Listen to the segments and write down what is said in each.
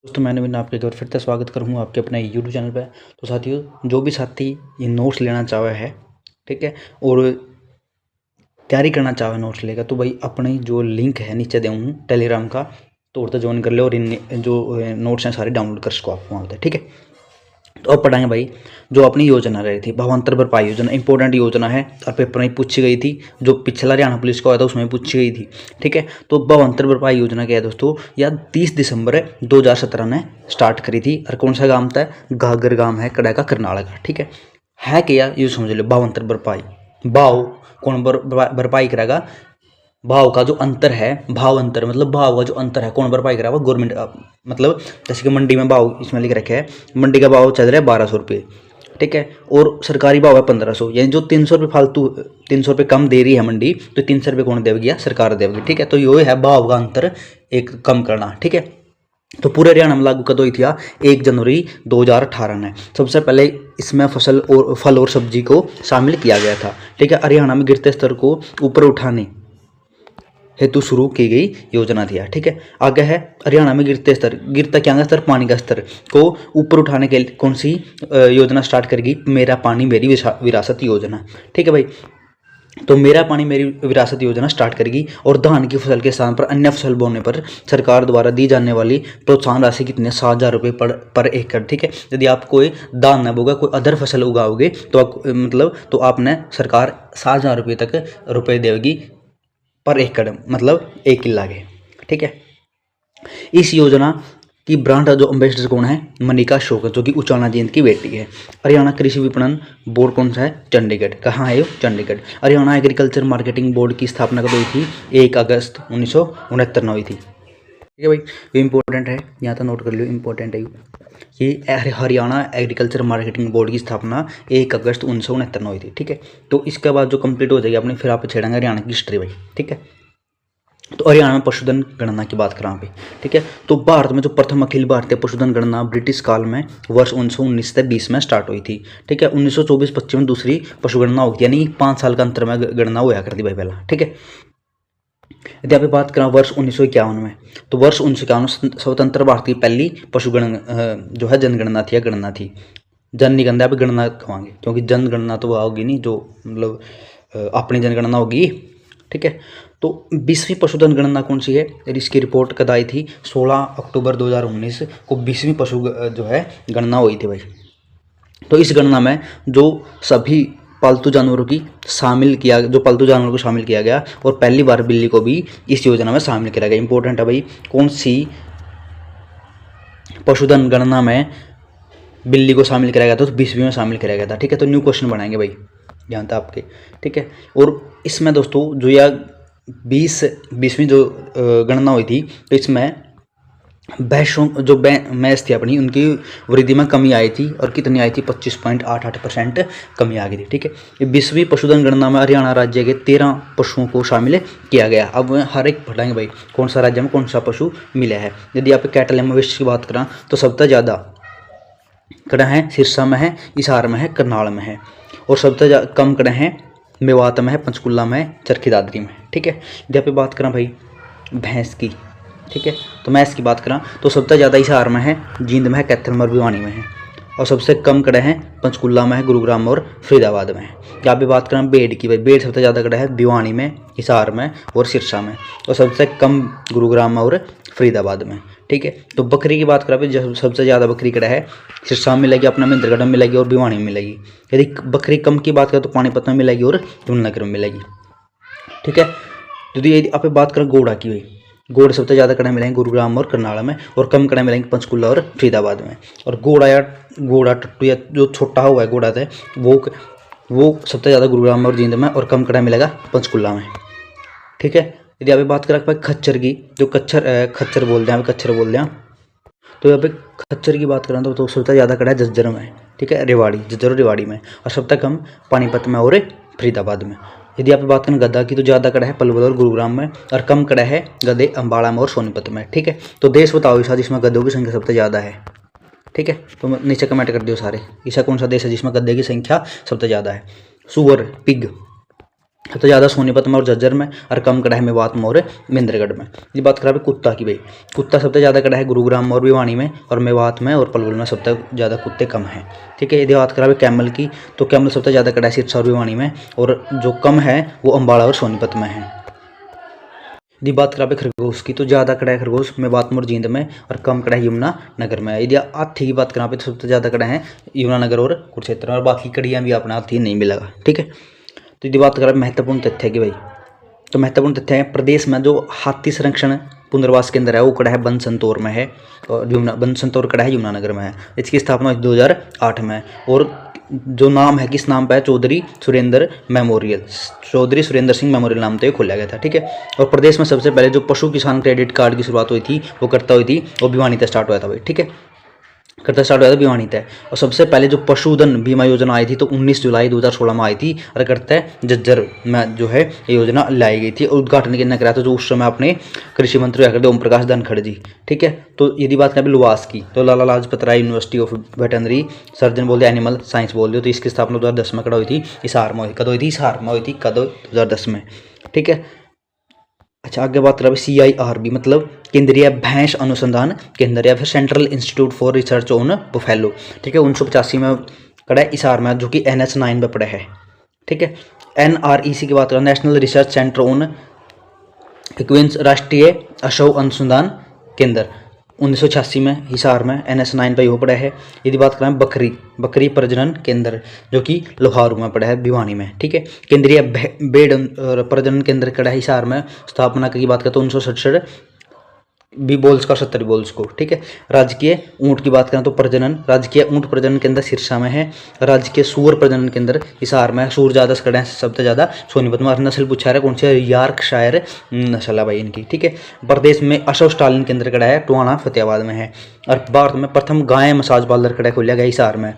दोस्तों मैंने भी आपके घर फिर से स्वागत करूँ आपके अपने यूट्यूब चैनल पे। तो साथियों, जो भी साथी ये नोट्स लेना चाहे है, ठीक है, और तैयारी करना चाहे नोट्स लेगा, तो भाई अपने जो लिंक है नीचे दूँ टेलीग्राम का, तो उधर ज्वाइन कर ले और इन जो नोट्स हैं सारे डाउनलोड कर सको आप वहाँ पर, ठीक है। तो अब पढ़ाएंगे भाई जो अपनी योजना रही थी, भावांतर भरपाई योजना, इंपॉर्टेंट योजना है और पेपर में पूछी गई थी। जो पिछला हरियाणा पुलिस का हुआ था उसमें पूछी गई थी, ठीक है। तो भावांतर भरपाई योजना क्या है दोस्तों, यह 30 दिसंबर 2017 ने स्टार्ट करी थी। और कौन सा गांव था, घाघर गांव है कड़ा का करनाल का, ठीक है क्या ये समझ लो। भावांतर भरपाई, भाव कौन भरपाई करेगा, भाव का जो अंतर है, भाव अंतर मतलब भाव का जो अंतर है कौन भरपाई करा हुआ, गवर्नमेंट। मतलब जैसे कि मंडी में भाव इसमें लिख रखे हैं, मंडी का भाव चल रहा है 1200 रुपये, ठीक है, और सरकारी भाव है 1500, यानी जो 300 रुपये फालतू 300 रुपये कम दे रही है मंडी, तो 300 रुपये कौन देगी, सरकार देगी, ठीक है। तो ये है भाव का अंतर एक कम करना, ठीक है। तो पूरे हरियाणा में लागू कब हुई थी 1 जनवरी 2018 में। सबसे पहले इसमें फसल और फल और सब्जी को शामिल किया गया था, ठीक है। हरियाणा में गिरते स्तर को ऊपर उठाने हेतु शुरू की गई योजना थी, ठीक है। आगे है हरियाणा में गिरता क्या स्तर, पानी का स्तर को ऊपर उठाने के लिए कौन सी योजना स्टार्ट करेगी, मेरा पानी मेरी विरासत योजना, ठीक है भाई। तो मेरा पानी मेरी विरासत योजना स्टार्ट करेगी। और धान की फसल के स्थान पर अन्य फसल बोने पर सरकार द्वारा दी जाने वाली प्रोत्साहन राशि कितनी, 7,000 रुपये पर एकड़, ठीक है। यदि आप कोई धान न बोगा, कोई अदर फसल उगाओगे तो आप मतलब तो आपने सरकार 7,000 रुपये तक रुपये देगी पर एकड़, मतलब 1 किला के, ठीक है। इस योजना की ब्रांड जो एम्बेसडर कौन है, मनिका शोकत, जो कि उचाना जयंत की बेटी है। हरियाणा कृषि विपणन बोर्ड कौन सा है, चंडीगढ़। कहाँ है ये, Chandigarh. Haryana agriculture marketing board की स्थापना कब हुई थी, 1 अगस्त 1969 में हुई थी, ठीक है भाई। ये इंपॉर्टेंट है, यहाँ तक नोट कर लियो, इंपॉर्टेंट है ये। हरियाणा एग्रीकल्चर मार्केटिंग बोर्ड की स्थापना 1 अगस्त 1969 में हुई थी, ठीक है। तो इसके बाद जो कंप्लीट हो जाएगी अपनी, फिर आप छेड़ेंगे हरियाणा की हिस्ट्री भाई, ठीक है। तो हरियाणा में पशुधन गणना की बात करा पे, ठीक है। तो भारत में जो प्रथम अखिल भारतीय पशुधन गणना ब्रिटिश काल में वर्ष 1919 से 20 में स्टार्ट हुई थी, ठीक है। 1924-25 में दूसरी पशु गणना होगी, यानी 5 साल का अंतर में गणना हुआ करती भाई पहला, ठीक है। यदि आप बात करें वर्ष 1951 में, तो वर्ष 1951 स्वतंत्र भारत की पहली पशुगण जो है जनगणना थी या गणना थी। जन निगणना आप गणना कहवाएंगे, क्योंकि जनगणना तो होगी नहीं, जो मतलब अपनी जनगणना होगी, ठीक है। तो 20वीं पशुधन गणना कौन सी है, इसकी रिपोर्ट कद आई थी 16 अक्टूबर 2019 को 20वीं पशु जो है गणना हुई थी भाई। तो इस गणना में जो सभी पालतू जानवरों की शामिल किया, जो पालतू जानवरों को शामिल किया गया, और पहली बार बिल्ली को भी इस योजना में शामिल किया गया। इंपॉर्टेंट है भाई, कौन सी पशुधन गणना में बिल्ली को शामिल किया गया था, तो 20वीं में शामिल किया गया था, ठीक है। तो न्यू क्वेश्चन बनाएंगे भाई यहाँ तक आपके, ठीक है। और इसमें दोस्तों जो यह 20वीं जो गणना हुई थी, तो इसमें भैंसों जो भैंस थी अपनी, उनकी वृद्धि में कमी आई थी, और कितनी आई थी, 25.88% कमी आ गई थी, ठीक है। ये 20वीं पशुधन गणना में हरियाणा राज्य के 13 पशुओं को शामिल किया गया। अब हर एक पढ़ाएंगे भाई कौन सा राज्य में कौन सा पशु मिला है। यदि आप कैटल या मवेशी की बात करें, तो सबसे ज़्यादा कड़ा है सिरसा में है, हिसार में है, करनाल में है, और सबसे कम कड़ा है मेवात में है, पंचकुला में है, चरखी दादरी में, ठीक है। यदि आप बात करें भाई भैंस की, ठीक है, तो मैं इसकी बात करा तो सबसे ज़्यादा हिसार में है, जींद में है, कैथल में और भिवानी में है, और सबसे कम कड़े हैं पंचकुला में है, गुरुग्राम और फरीदाबाद में है। यहाँ पे बात करें बेड की, भाई बेड सबसे ज़्यादा कड़ा है भिवानी में, हिसार में और सिरसा में, और सबसे कम गुरुग्राम में और फरीदाबाद में, ठीक है। तो बकरी की बात करें जो सबसे ज़्यादा बकरी कड़ा है सिरसा में मिलेगी, अपना महेंद्रगढ़ में मिलेगी और भिवानी में मिलेगी। यदि बकरी कम की बात करें तो पानीपत में मिलेगी और यमुनानगर में मिलेगी, ठीक है। यदि आप बात करें घोड़ा की, भाई घोड़े सबसे ज़्यादा कड़े मिलेंगे गुरुग्राम और करनाल में, और कम कड़े मिलेंगे पंचकुला और फरीदाबाद में। और घोड़ा टट्टू या जो छोटा हुआ है घोड़ा थे, वो सबसे ज़्यादा गुरुग्राम में और जींद में, और कम कड़ा मिलेगा पंचकुला में, ठीक है। यदि आप बात करें भाई खच्चर की, जो खच्चर बोलते हैं, तो यहाँ पे खच्चर की बात करें तो सबसे ज़्यादा कड़ा है झज्जर में, ठीक है, झज्जर और रेवाड़ी में, और सबसे कम पानीपत में और फरीदाबाद में। यदि आप बात करें गधा की, तो ज़्यादा कड़ा है पलवल और गुरुग्राम में, और कम कड़ा है गधे अम्बाड़ा में और सोनीपत में, ठीक है। तो देश बताओ इस जिसमें गधों की संख्या सबसे ज़्यादा है, ठीक है। तो नीचे कमेंट कर दियो सारे, ऐसा कौन सा देश है जिसमें गधे की संख्या सबसे ज़्यादा है। सुअर, पिग, सबसे ज़्यादा सोनीपत में और झज्जर में, और कम कड़ा है मेवात में और महेंद्रगढ़ में। ये बात करा कुत्ता की भाई, कुत्ता सबसे ज़्यादा कड़ा है गुरुग्राम में और भिवानी में, और मेवात में और पलवल में सबसे ज़्यादा कुत्ते कम हैं। ठीक है, यदि बात करा कैमल की, तो कैमल सबसे ज़्यादा कड़ा है सिरसा और भिवानी में, और जो कम है वो अम्बाड़ा और सोनीपत में है। यदि बात करा खरगोश की, तो ज़्यादा कड़ा है खरगोश मेवात में और जींद में, और कम कड़ा है यमुनानगर में। यदि हाथी की बात करा तो सबसे ज़्यादा कड़ा है यमुनानगर और कुरुक्षेत्र में, और बाकी कड़ियाँ भी अपना हाथी नहीं मिलेगा। ठीक है, तो यदि बात करें महत्वपूर्ण तथ्य की भाई, तो महत्वपूर्ण तथ्य है प्रदेश में जो हाथी संरक्षण पुनर्वास केंद्र है वो कड़ा है बनसंतौर में है, और बनसंतौर कड़ा है यमुनानगर में है। इसकी स्थापना 2008 में, और जो नाम है किस नाम पर है, चौधरी सुरेंद्र मेमोरियल, चौधरी सुरेंद्र सिंह मेमोरियल नाम से खोला गया था। ठीक है, और प्रदेश में सबसे पहले जो पशु किसान क्रेडिट कार्ड की शुरुआत हुई थी वो करता हुई थी, वो भिवानी से स्टार्ट हुआ था भाई। ठीक है, करता स्टार्ट हुआ था भिवानी तय। और सबसे पहले जो पशुधन बीमा योजना आई थी तो 19 जुलाई 2016 में आई थी, और करता है झज्जर में जो है ये योजना लाई गई थी, और उद्घाटन किसने कराया था, जो उस समय अपने कृषि मंत्री हुआ करते ओम प्रकाश धनखड़ जी। ठीक है, तो यदि बात करें लुवास की, तो Lala Lajpat Rai university of veterinary surgeon बोल दो, एनिमल साइंस बोल दो, तो इसकी स्थापना 2010 में कड़ा हुई थी, हिसार में हुई थी 2010 में। ठीक है, अच्छा आगे बात करें CIRB मतलब केंद्रीय भैंस अनुसंधान केंद्र, या फिर central institute for research on buffalo. ठीक है, 1985 में कड़ा है हिसार में, जो कि NH9 में पड़ा है। ठीक है, NREC की बात करें नेशनल रिसर्च सेंटर ऑन इक्विन्स, राष्ट्रीय अशव अनुसंधान केंद्र 1986 में हिसार में NH9 पर पड़ा है। यदि बात करें बकरी प्रजनन केंद्र, जो कि लोहारू में पड़ा है भिवानी में। ठीक है, केंद्रीय भेड़ प्रजनन केंद्र कड़ा है हिसार में, स्थापना की बात करें तो 1967 भी बोल्स का 70 बोल्स को। ठीक है, राजकीय ऊँट की बात करें तो राजकीय ऊँट प्रजनन केंद्र सिरसा में है, राजकीय सूअर प्रजनन केंद्र हिसार में है। सूअर ज़्यादा कड़े हैं सबसे ज़्यादा सोनीपत में, नस्ल पूछा है कौन सी, यॉर्कशायर नस्ल है भाई इनकी। ठीक है, प्रदेश में अशव स्टालिन केंद्र कड़ा है टोहाना फतेहाबाद में है, और भारत में प्रथम गाय मसाज पार्लर कड़ा खोला गया हिसार में।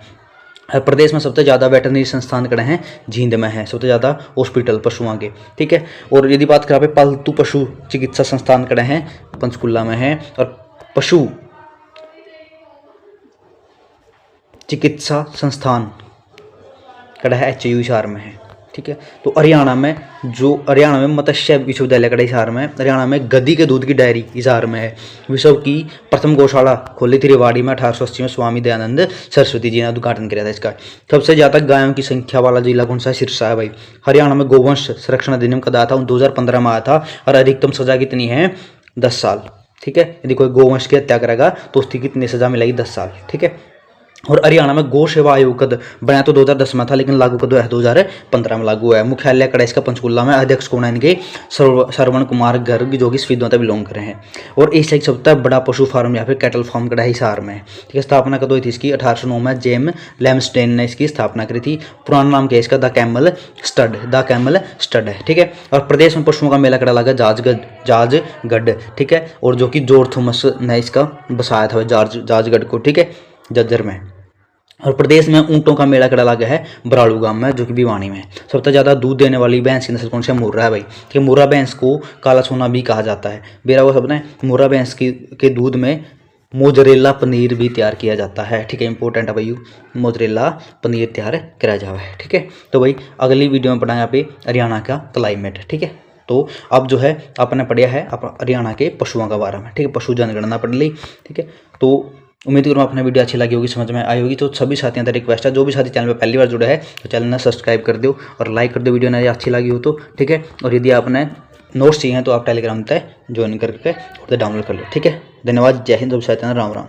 प्रदेश में सबसे ज़्यादा वेटरनरी संस्थान कड़े हैं जींद में है, सबसे ज़्यादा हॉस्पिटल पशुओं के। ठीक है, और यदि बात करें पालतू पशु चिकित्सा संस्थान कड़े हैं पंचकुला में है, और पशु चिकित्सा संस्थान कड़ा है HU हिसार में है। ठीक है, तो हरियाणा में मत्स्य विश्वविद्यालय कड़ा हिसार में, हरियाणा में गधी के दूध की डायरी हिसार में है। विश्व की प्रथम गौशाला खोली थी रेवाड़ी में 1880 में, स्वामी दयानंद सरस्वती जी ने उद्घाटन किया था इसका। सबसे ज़्यादा गायों की संख्या वाला जिला कौन सा है, सिरसा है भाई। हरियाणा में गोवंश संरक्षण अधिनियम कब आया था, 2015 में आया था, और अधिकतम सजा कितनी है, 10 साल। ठीक है, यदि कोई गोवंश की हत्या करेगा तो उसकी कितनी सजा मिलेगी, 10 साल। ठीक है, और हरियाणा में गौ सेवा आयोग कद बनाया तो 2010 में था, लेकिन लागू कद है 2015 में लागू है। मुख्यालय कड़ा इसका पंचकुला में, अध्यक्ष कौन है इनके, श्रवण कुमार गर्ग, जो कि स्वीडन से बिलोंग कर रहे हैं। और एशिया की सबसे बड़ा पशु फार्म या फिर कैटल फार्म कड़ा है हिसार में। ठीक है, स्थापना कद हुई थी इसकी 1809 में, जेम लैमस्टेन ने इसकी स्थापना करी थी। पुराना नाम क्या है इसका, द कैमल स्टड है। ठीक है, और प्रदेश में पशुओं का मेला कड़ा लगा जाजगढ़। ठीक है, और जो कि जॉर्ज थॉमस ने इसका बसाया था जाजगढ़ को। ठीक है, झज्जर में। और प्रदेश में ऊँटों का मेला कड़ा लगा है बराड़ू गांव में, जो कि भिवानी में। सबसे ज़्यादा दूध देने वाली भैंस की नस्ल कौन सी है, मुर्रा है भाई। कि मुर्रा भैंस को काला सोना भी कहा जाता है। बेरा वो सब ने मुर्रा भैंस के दूध में मोजरेला पनीर भी तैयार किया जाता है। ठीक है, इंपॉर्टेंट है भाई, मोजरेला पनीर तैयार करा जावा है। ठीक है, तो भाई अगली वीडियो में पढ़ा यहाँ पे हरियाणा का क्लाइमेट। ठीक है, तो अब जो है आपने पढ़ा है हरियाणा के पशुओं का बारे में। ठीक है, पशु जनगणना पढ़ ली। ठीक है, तो उम्मीद करूँ आपने वीडियो अच्छी लगी होगी, समझ में आई होगी। तो सभी साथियों का रिक्वेस्ट है, जो भी साथी चैनल पर पहली बार जुड़े हैं तो चैनल ने सब्सक्राइब कर दो और लाइक कर दो वीडियो ने अच्छी लगी हो तो। ठीक है, और यदि आपने नोट्स चाहिए तो आप टेलीग्राम पर ज्वाइन करके डाउनलोड कर लो। ठीक है, धन्यवाद, जय हिंद, सब साथियों, राम राम।